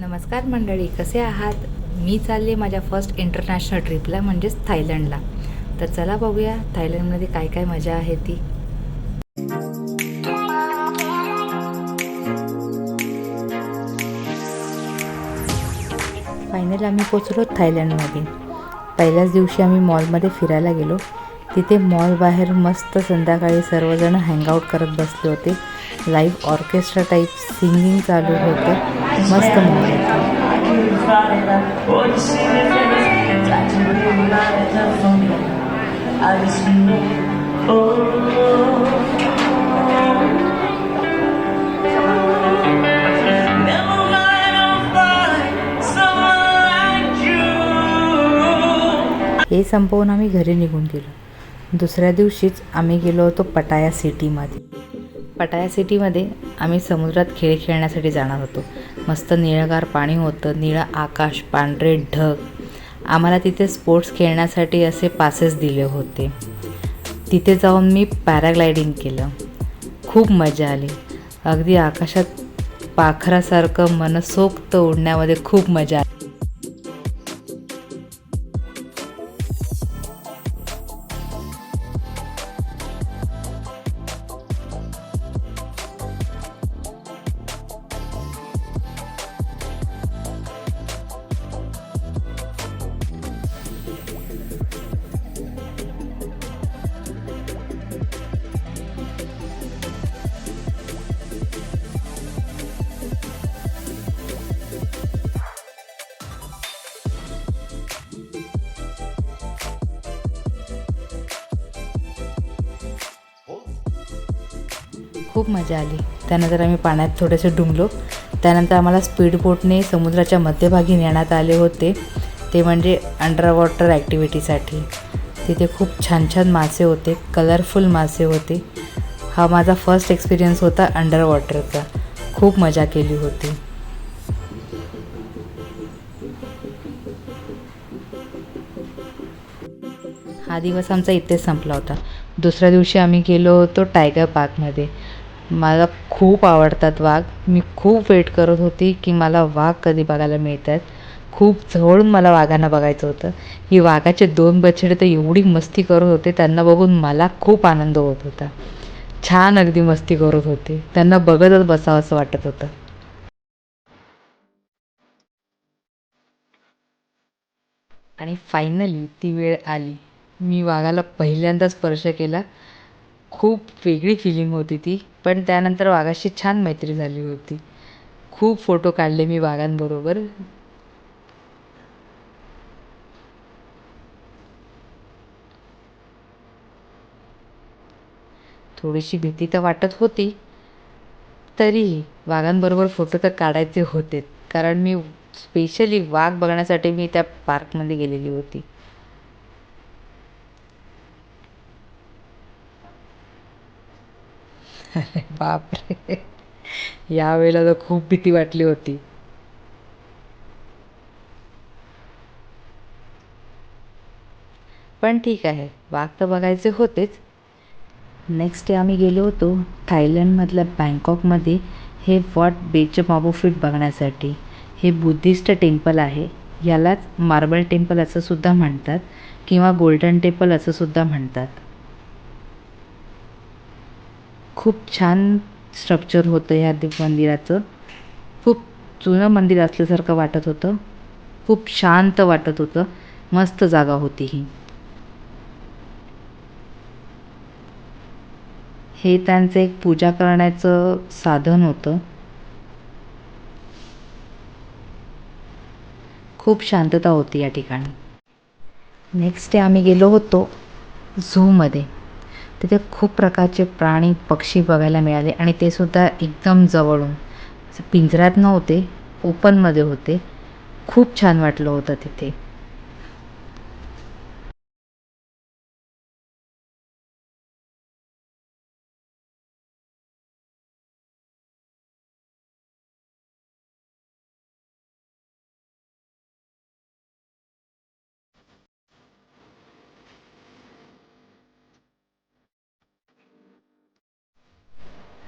नमस्कार मंडळी, कसे आहात? मी चालले माझ्या फर्स्ट इंटरनॅशनल ट्रिपला म्हणजेच थायलंडला. तर चला बघूया थायलंडमध्ये काय काय मजा आहे ती. फायनली आम्ही पोचलो थायलंडमध्ये. पहिल्याच दिवशी आम्ही मॉलमध्ये फिरायला गेलो. तिथे मॉल बाहेर मस्त संध्याकाळी सर्वजण हँगआउट करत बसले होते. लाईव्ह ऑर्केस्ट्रा टाईप सिंगिंग चालू होतं. मस्त मॉल होतं. हे संपवून आम्ही घरी निघून गेलो. दुसऱ्या दिवशीच आम्ही गेलो होतो पटाया सिटीमध्ये. पटाया सिटीमध्ये आम्ही समुद्रात खेळ खेळण्यासाठी जाणार होतो. मस्त निळगार पाणी होतं, निळं आकाश, पांढरे ढग. आम्हाला तिथे स्पोर्ट्स खेळण्यासाठी असे पासेस दिले होते. तिथे जाऊन मी पॅराग्लायडिंग केलं. खूप मजा आली. अगदी आकाशात पाखरासारखं मनसोक्त उडण्यामध्ये खूप मजा आली. खूप मजा आली. त्यानंतर आम्ही पाण्यात थोडेसे डुंबलो. त्यानंतर आम्हाला स्पीड बोटने समुद्राच्या मध्यभागी नेण्यात आले होते, ते म्हणजे अंडर वॉटर ॲक्टिव्हिटीसाठी. तिथे खूप छान छान मासे होते, कलरफुल मासे होते. हा माझा फर्स्ट एक्सपिरियन्स होता अंडर वॉटरचा. खूप मजा केली होती. हा दिवस आमचा इथेच संपला होता. दुसऱ्या दिवशी आम्ही गेलो होतो टायगर पार्कमध्ये. मला खूप आवडतात वाघ. मी खूप वेट करत होती की मला वाघ कधी बघायला मिळतात. खूप जवळून मला वाघांना बघायचं होतं. ही वाघाचे 2 बछडे तर एवढी मस्ती करत होते, त्यांना बघून मला खूप आनंद होत होता. छान अगदी मस्ती करत होते. त्यांना बघतच बसावं असं वाटत होतं. आणि फायनली ती वेळ आली. मी वाघाला पहिल्यांदा स्पर्श केला. खूप वेगळी फिलिंग होती ती. पण त्यानंतर वाघाशी छान मैत्री झाली होती. खूप फोटो काढले मी वाघांबरोबर. थोडीशी भीती तर वाटत होती, तरीही वाघांबरोबर फोटो तर काढायचे होतेच. कारण मी स्पेशली वाघ बघण्यासाठी मी त्या पार्कमध्ये गेलेली होती. बापरे, यावेळेला तर खूप भीती वाटली होती. पण ठीक आहे, वाघ तर बघायचे होतेच. नेक्स्ट डे आम्ही गेलो होतो थायलंडमधल्या बँकॉकमध्ये हे वॉट बेच माबोफिट बघण्यासाठी. हे बुद्धिस्ट टेम्पल आहे. यालाच मार्बल टेम्पल असं सुद्धा म्हणतात किंवा गोल्डन टेम्पल असं सुद्धा म्हणतात. खूप छान स्ट्रक्चर होतं ह्या मंदिराचं. खूप जुनं मंदिर असल्यासारखं वाटत होतं. खूप शांत वाटत होतं. मस्त जागा होती ही. हे त्यांचं एक पूजा करण्याचं साधन होतं. खूप शांतता होती या ठिकाणी. नेक्स्ट डे आम्ही गेलो होतो झूमध्ये. तिथे खूप प्रकारचे प्राणी पक्षी बघायला मिळाले आणि ते सुद्धा एकदम जवळून. असं पिंजऱ्यात नव्हते, ओपनमध्ये होते. खूप छान वाटलं होतं तिथे.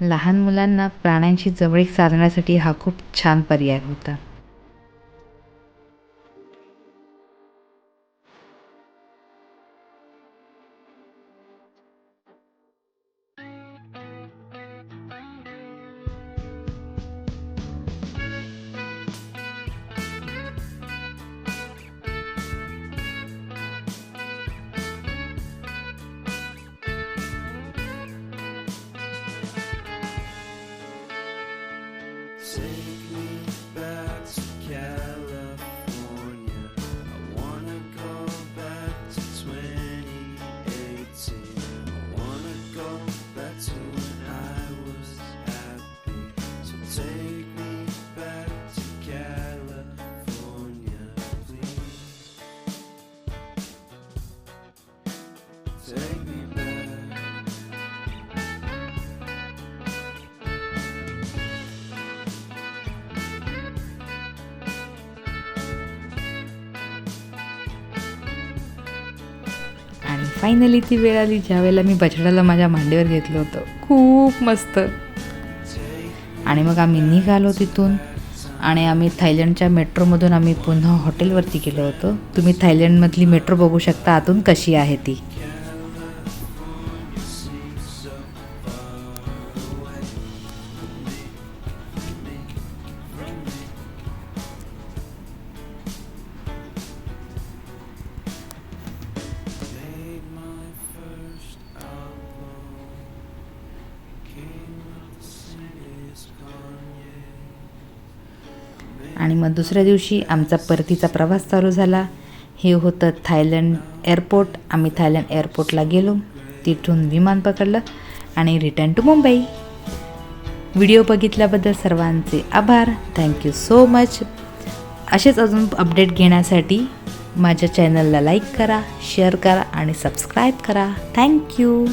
लहान मुलांना प्राण्यांशी जवळीक साधण्यासाठी हा खूप छान पर्याय होता. फायनली ती वेळ आली ज्यावेळेला मी बछड्याला माझ्या मांडीवर घेतलं होतं. खूप मस्त. आणि मग आम्ही निघालो तिथून आणि आम्ही थायलंडच्या मेट्रोमधून आम्ही पुन्हा हॉटेलवरती गेलो होतो. तुम्ही थायलंडमधली मेट्रो बघू शकता आतून कशी आहे ती. आणि मग दुसऱ्या दिवशी आमचा परतीचा प्रवास चालू झाला. हे होतं थायलंड एअरपोर्ट. आम्ही थायलंड एअरपोर्टला गेलो, तिथून विमान पकडलं आणि रिटर्न टू मुंबई. व्हिडिओ बघितल्याबद्दल सर्वांचे आभार. Thank you so much. असेच अजून अपडेट घेण्यासाठी माझ्या चॅनलला लाईक करा, शेअर करा आणि सबस्क्राईब करा. थँक्यू.